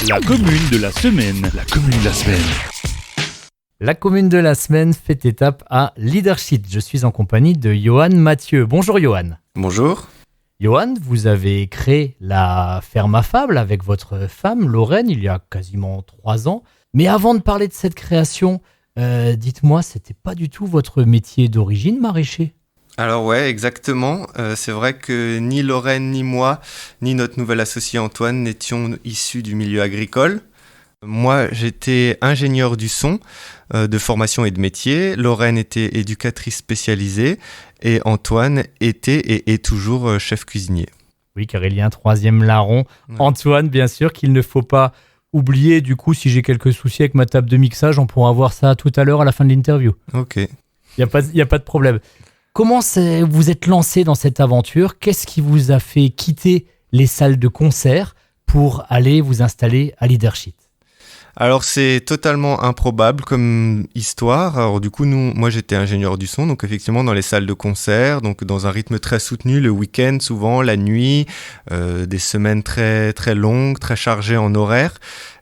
La commune de la semaine. La commune de la semaine. La commune de la semaine fait étape à Leadership. Je suis en compagnie de Johan Mathieu. Bonjour Johan. Bonjour. Johan, vous avez créé la ferme affable avec votre femme Lorraine il y a quasiment 3 ans. Mais avant de parler de cette création, dites-moi, c'était pas du tout votre métier d'origine, maraîcher? Alors ouais, exactement. C'est vrai que ni Lorraine, ni moi, ni notre nouvel associé Antoine n'étions issus du milieu agricole. Moi, j'étais ingénieur du son de formation et de métier. Lorraine était éducatrice spécialisée et Antoine était et est toujours chef cuisinier. Oui, car il y a un troisième larron, Ouais. Antoine, bien sûr, qu'il ne faut pas oublier. Du coup, si j'ai quelques soucis avec ma table de mixage, on pourra voir ça tout à l'heure à la fin de l'interview. Ok. Il n'y a pas de problème. Comment vous êtes lancé dans cette aventure? Qu'est-ce qui vous a fait quitter les salles de concert pour aller vous installer à Leadership? Alors c'est totalement improbable comme histoire. Alors du coup, moi j'étais ingénieur du son, donc effectivement dans les salles de concert, donc dans un rythme très soutenu, le week-end souvent, la nuit, des semaines très très longues, très chargées en horaire,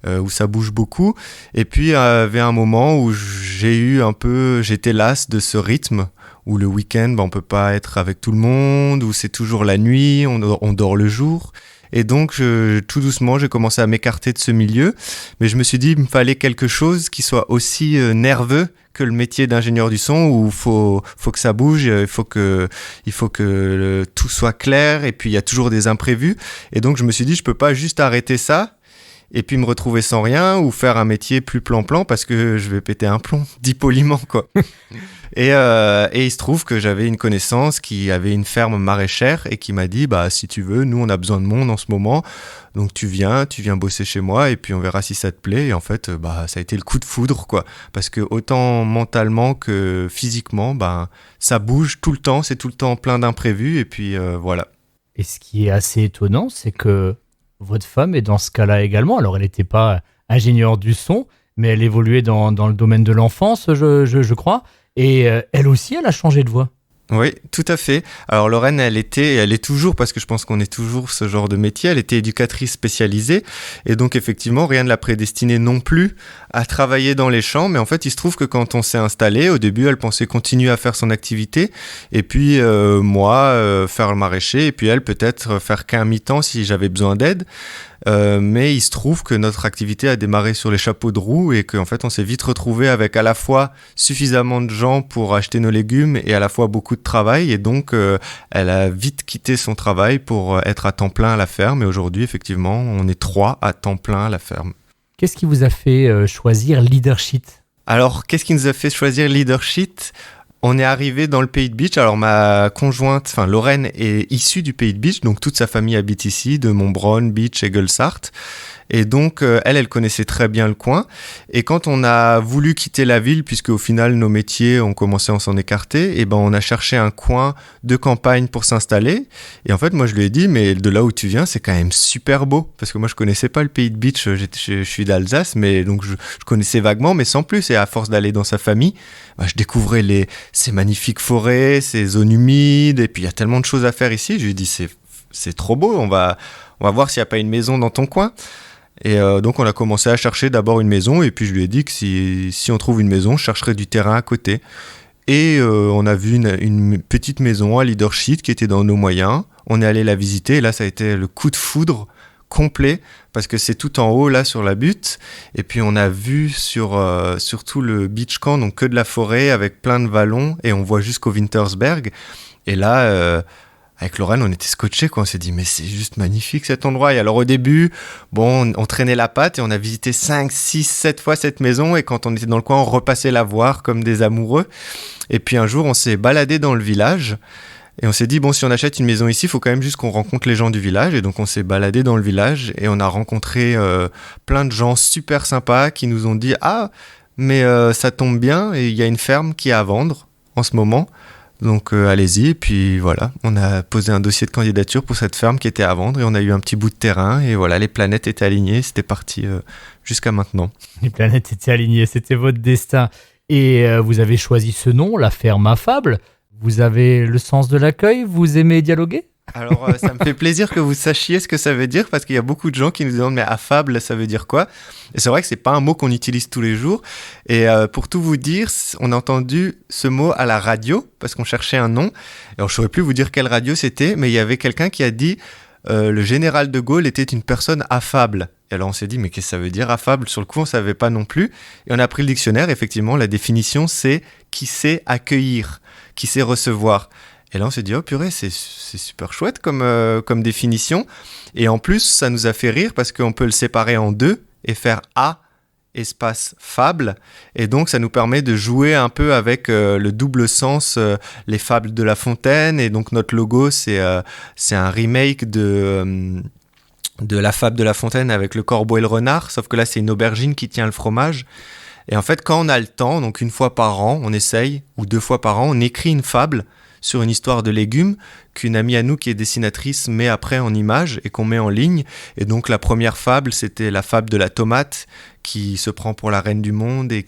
où ça bouge beaucoup. Et puis il y avait un moment où j'étais las de ce rythme, où le week-end, on peut pas être avec tout le monde, où c'est toujours la nuit, on dort le jour. Et donc, tout doucement, j'ai commencé à m'écarter de ce milieu. Mais je me suis dit, il me fallait quelque chose qui soit aussi nerveux que le métier d'ingénieur du son, où faut que ça bouge, il faut que tout soit clair, et puis il y a toujours des imprévus. Et donc, je me suis dit, je peux pas juste arrêter ça, et puis me retrouver sans rien, ou faire un métier plus plan-plan, parce que je vais péter un plomb, dit poliment, quoi. Et il se trouve que j'avais une connaissance qui avait une ferme maraîchère et qui m'a dit, si tu veux, nous on a besoin de monde en ce moment, donc tu viens bosser chez moi et puis on verra si ça te plaît. Et en fait, ça a été le coup de foudre, quoi, parce que autant mentalement que physiquement, ça bouge tout le temps, c'est tout le temps plein d'imprévus et puis voilà. Et ce qui est assez étonnant, c'est que votre femme est dans ce cas-là également. Alors, elle n'était pas ingénieure du son, mais elle évoluait dans le domaine de l'enfance, je crois. Et elle aussi, elle a changé de voie. Oui, tout à fait. Alors Lorraine, elle est toujours, parce que je pense qu'on est toujours ce genre de métier, elle était éducatrice spécialisée, et donc effectivement, rien ne l'a prédestinée non plus à travailler dans les champs, mais en fait, il se trouve que quand on s'est installé, au début, elle pensait continuer à faire son activité, et puis moi, faire le maraîcher, et puis elle, peut-être faire qu'un mi-temps si j'avais besoin d'aide. Mais il se trouve que notre activité a démarré sur les chapeaux de roue et qu'en fait on s'est vite retrouvé avec à la fois suffisamment de gens pour acheter nos légumes et à la fois beaucoup de travail, et donc elle a vite quitté son travail pour être à temps plein à la ferme, et aujourd'hui effectivement on est 3 à temps plein à la ferme. Qu'est-ce qui vous a fait choisir Leadership? Alors qu'est-ce qui nous a fait choisir Leadership? On est arrivé dans le Pays de Bitche. Alors ma conjointe, Lorraine, est issue du Pays de Bitche, donc toute sa famille habite ici, de Montbronn, Bitche et Gelsart. Et donc elle connaissait très bien le coin. Et quand on a voulu quitter la ville, puisque au final nos métiers ont commencé à s'en écarter, et on a cherché un coin de campagne pour s'installer. Et en fait moi je lui ai dit, mais de là où tu viens c'est quand même super beau, parce que moi je connaissais pas le Pays de Bitche, je suis d'Alsace, mais donc je connaissais vaguement, mais sans plus. Et à force d'aller dans sa famille, je découvrais ces magnifiques forêts, ces zones humides, et puis il y a tellement de choses à faire ici. Je lui ai dit c'est trop beau, on va voir s'il n'y a pas une maison dans ton coin. Et donc on a commencé à chercher d'abord une maison, et puis je lui ai dit que si on trouve une maison, je chercherai du terrain à côté. Et on a vu une petite maison à Leadership qui était dans nos moyens. On est allé la visiter, et là ça a été le coup de foudre complet, parce que c'est tout en haut là sur la butte, et puis on a vu sur tout le beach camp, donc que de la forêt avec plein de vallons, et on voit jusqu'au Wintersberg. Et là avec Lorraine, on était scotchés, quoi. On s'est dit, mais c'est juste magnifique cet endroit. Et alors au début, on traînait la patte et on a visité 5, 6, 7 fois cette maison. Et quand on était dans le coin, on repassait la voir comme des amoureux. Et puis un jour, on s'est baladé dans le village. Et on s'est dit, si on achète une maison ici, il faut quand même juste qu'on rencontre les gens du village. Et donc on s'est baladé dans le village et on a rencontré plein de gens super sympas qui nous ont dit, mais ça tombe bien, et il y a une ferme qui est à vendre en ce moment. Donc allez-y, et puis voilà, on a posé un dossier de candidature pour cette ferme qui était à vendre, et on a eu un petit bout de terrain, et voilà, les planètes étaient alignées, c'était parti jusqu'à maintenant. Les planètes étaient alignées, c'était votre destin. Et vous avez choisi ce nom, la ferme affable. Vous avez le sens de l'accueil, vous aimez dialoguer? Alors, ça me fait plaisir que vous sachiez ce que ça veut dire parce qu'il y a beaucoup de gens qui nous demandent mais affable, ça veut dire quoi? Et c'est vrai que c'est pas un mot qu'on utilise tous les jours. Et pour tout vous dire, on a entendu ce mot à la radio parce qu'on cherchait un nom. Alors, je saurais plus vous dire quelle radio c'était, mais il y avait quelqu'un qui a dit le général de Gaulle était une personne affable. Et alors on s'est dit mais qu'est-ce que ça veut dire affable? Sur le coup, on savait pas non plus. Et on a pris le dictionnaire. Effectivement, la définition c'est qui sait accueillir, qui sait recevoir. Et là, on s'est dit, oh purée, c'est super chouette comme définition. Et en plus, ça nous a fait rire parce qu'on peut le séparer en deux et faire A, espace, fable. Et donc, ça nous permet de jouer un peu avec le double sens, les fables de La Fontaine. Et donc, notre logo, c'est un remake de la fable de La Fontaine avec le corbeau et le renard. Sauf que là, c'est une aubergine qui tient le fromage. Et en fait, quand on a le temps, donc une fois par an, on essaye, ou 2 fois par an, on écrit une fable sur une histoire de légumes qu'une amie à nous qui est dessinatrice met après en image et qu'on met en ligne. Et donc la première fable, c'était la fable de la tomate qui se prend pour la reine du monde et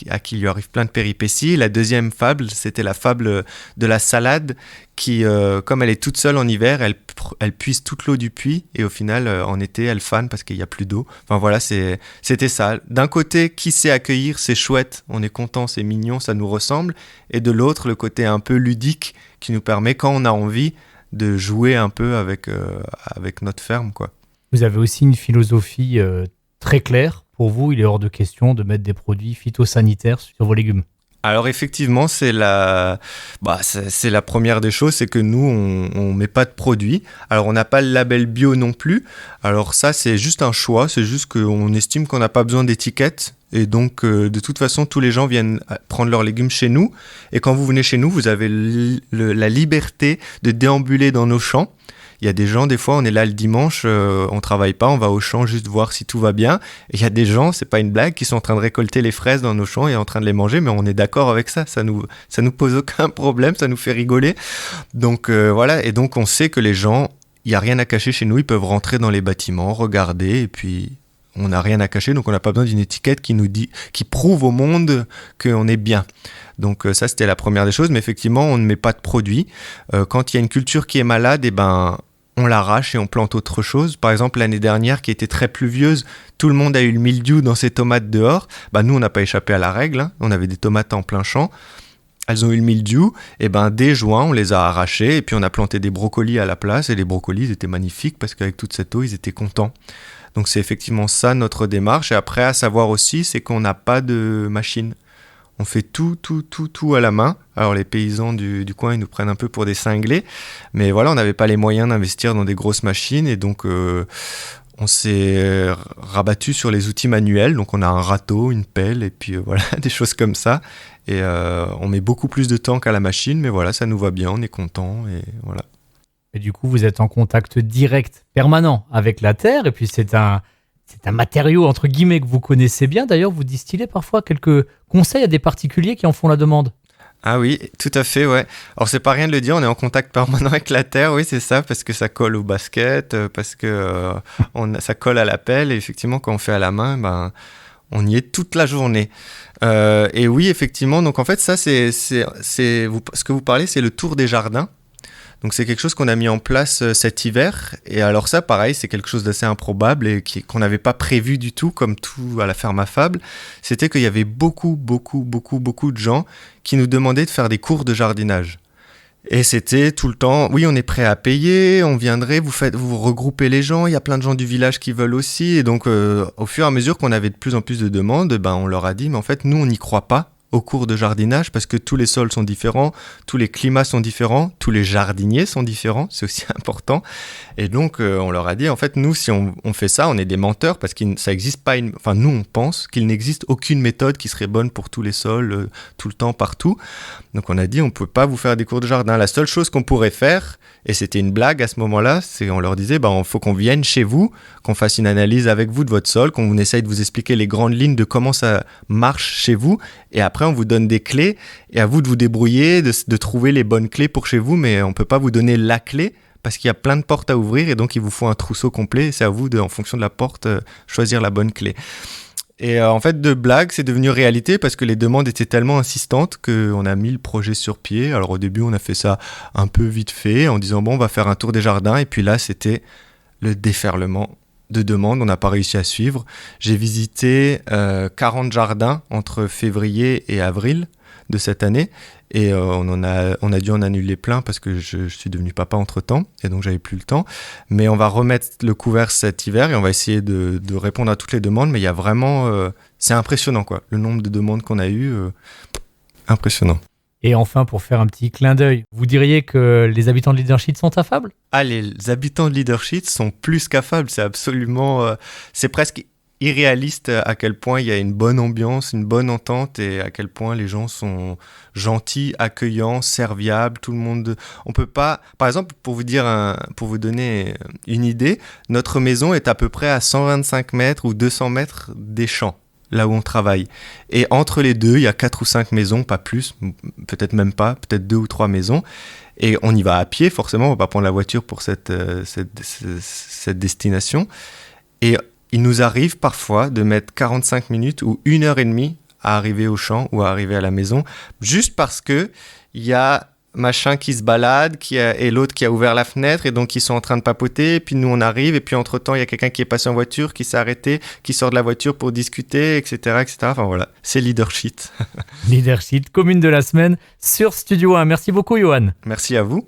à qui lui arrive plein de péripéties. La deuxième fable, c'était la fable de la salade qui, comme elle est toute seule en hiver, elle puise toute l'eau du puits et au final, en été, elle fane parce qu'il n'y a plus d'eau. Enfin voilà, c'était ça. D'un côté, qui sait accueillir, c'est chouette, on est content, c'est mignon, ça nous ressemble. Et de l'autre, le côté un peu ludique qui nous permet, quand on a envie, de jouer un peu avec notre ferme, quoi. Vous avez aussi une philosophie très claire. Pour vous, il est hors de question de mettre des produits phytosanitaires sur vos légumes. Alors effectivement, c'est la première des choses, c'est que nous, on met pas de produits. Alors on n'a pas le label bio non plus. Alors ça, c'est juste un choix, c'est juste qu'on estime qu'on n'a pas besoin d'étiquettes. Et donc, de toute façon, tous les gens viennent prendre leurs légumes chez nous. Et quand vous venez chez nous, vous avez la liberté de déambuler dans nos champs. Il y a des gens, des fois, on est là le dimanche, on travaille pas, on va au champ juste voir si tout va bien. Et il y a des gens, c'est pas une blague, qui sont en train de récolter les fraises dans nos champs et en train de les manger, mais on est d'accord avec ça. Ça nous pose aucun problème, ça nous fait rigoler. Donc voilà, et donc on sait que les gens, il y a rien à cacher chez nous, ils peuvent rentrer dans les bâtiments, regarder, et puis on n'a rien à cacher, donc on n'a pas besoin d'une étiquette qui prouve au monde qu'on est bien. Donc ça, c'était la première des choses, mais effectivement, on ne met pas de produits. Quand il y a une culture qui est malade, on l'arrache et on plante autre chose. Par exemple, l'année dernière, qui était très pluvieuse, tout le monde a eu le mildiou dans ses tomates dehors. Nous, on n'a pas échappé à la règle, hein. On avait des tomates en plein champ. Elles ont eu le mildiou. Et dès juin, on les a arrachées et puis on a planté des brocolis à la place. Et les brocolis, ils étaient magnifiques parce qu'avec toute cette eau, ils étaient contents. Donc c'est effectivement ça notre démarche. Et après, à savoir aussi, c'est qu'on n'a pas de machine. On fait tout à la main. Alors les paysans du coin, ils nous prennent un peu pour des cinglés. Mais voilà, on n'avait pas les moyens d'investir dans des grosses machines. Et donc, on s'est rabattu sur les outils manuels. Donc on a un râteau, une pelle et puis voilà, des choses comme ça. Et on met beaucoup plus de temps qu'à la machine. Mais voilà, ça nous va bien, on est content et voilà. Et du coup, vous êtes en contact direct, permanent avec la terre. Et puis c'est un matériau, entre guillemets, que vous connaissez bien. D'ailleurs, vous distillez parfois quelques conseils à des particuliers qui en font la demande. Ah oui, tout à fait, ouais. Alors, c'est pas rien de le dire, on est en contact permanent avec la terre, oui, c'est ça, parce que ça colle au basket, parce que ça colle à la pelle. Et effectivement, quand on fait à la main, on y est toute la journée. Et oui, effectivement, donc en fait, ça, ce que vous parlez, c'est le tour des jardins. Donc c'est quelque chose qu'on a mis en place cet hiver. Et alors ça, pareil, c'est quelque chose d'assez improbable et qu'on n'avait pas prévu du tout, comme tout à la ferme à fable. C'était qu'il y avait beaucoup de gens qui nous demandaient de faire des cours de jardinage. Et c'était tout le temps, oui, on est prêt à payer, on viendrait, vous regroupez les gens, il y a plein de gens du village qui veulent aussi. Et donc, au fur et à mesure qu'on avait de plus en plus de demandes, on leur a dit, mais en fait, nous, on n'y croit pas au cours de jardinage parce que tous les sols sont différents, tous les climats sont différents, tous les jardiniers sont différents, c'est aussi important. Et donc, on leur a dit, en fait, nous, si on fait ça, on est des menteurs parce que ça existe pas nous, on pense qu'il n'existe aucune méthode qui serait bonne pour tous les sols, tout le temps, partout. Donc, on a dit, on peut pas vous faire des cours de jardin. La seule chose qu'on pourrait faire, et c'était une blague à ce moment-là, c'est on leur disait, il faut qu'on vienne chez vous, qu'on fasse une analyse avec vous de votre sol, qu'on essaye de vous expliquer les grandes lignes de comment ça marche chez vous, et après on vous donne des clés, et à vous de vous débrouiller, de trouver les bonnes clés pour chez vous, mais on peut pas vous donner la clé, parce qu'il y a plein de portes à ouvrir, et donc il vous faut un trousseau complet, et c'est à vous, en fonction de la porte, choisir la bonne clé. Et en fait, de blague, c'est devenu réalité parce que les demandes étaient tellement insistantes qu'on a mis le projet sur pied. Alors au début, on a fait ça un peu vite fait en disant bon, on va faire un tour des jardins. Et puis là, c'était le déferlement de demandes. On n'a pas réussi à suivre. J'ai visité 40 jardins entre février et avril de cette année. Et on a dû en annuler plein parce que je suis devenu papa entre-temps et donc j'avais plus le temps. Mais on va remettre le couvert cet hiver et on va essayer de répondre à toutes les demandes. Mais il y a vraiment... c'est impressionnant, quoi. Le nombre de demandes qu'on a eues, impressionnant. Et enfin, pour faire un petit clin d'œil, vous diriez que les habitants de Leadership sont affables ? Ah, les habitants de Leadership sont plus qu'affables. C'est absolument... c'est presque irréaliste à quel point il y a une bonne ambiance, une bonne entente et à quel point les gens sont gentils, accueillants, serviables, tout le monde. On peut pas, par exemple, pour vous donner une idée, notre maison est à peu près à 125 mètres ou 200 mètres des champs, là où on travaille. Et entre les deux, il y a 4 ou 5 maisons, pas plus, peut-être même pas, peut-être 2 ou 3 maisons. Et on y va à pied, forcément, on va pas prendre la voiture pour cette destination. Et il nous arrive parfois de mettre 45 minutes ou 1h30 à arriver au champ ou à arriver à la maison, juste parce que il y a machin qui se balade et l'autre qui a ouvert la fenêtre et donc ils sont en train de papoter et puis nous on arrive et puis entre-temps il y a quelqu'un qui est passé en voiture, qui s'est arrêté, qui sort de la voiture pour discuter, etc. etc. Enfin voilà, c'est Leadership. Leadership, commune de la semaine sur Studio 1. Merci beaucoup Johan. Merci à vous.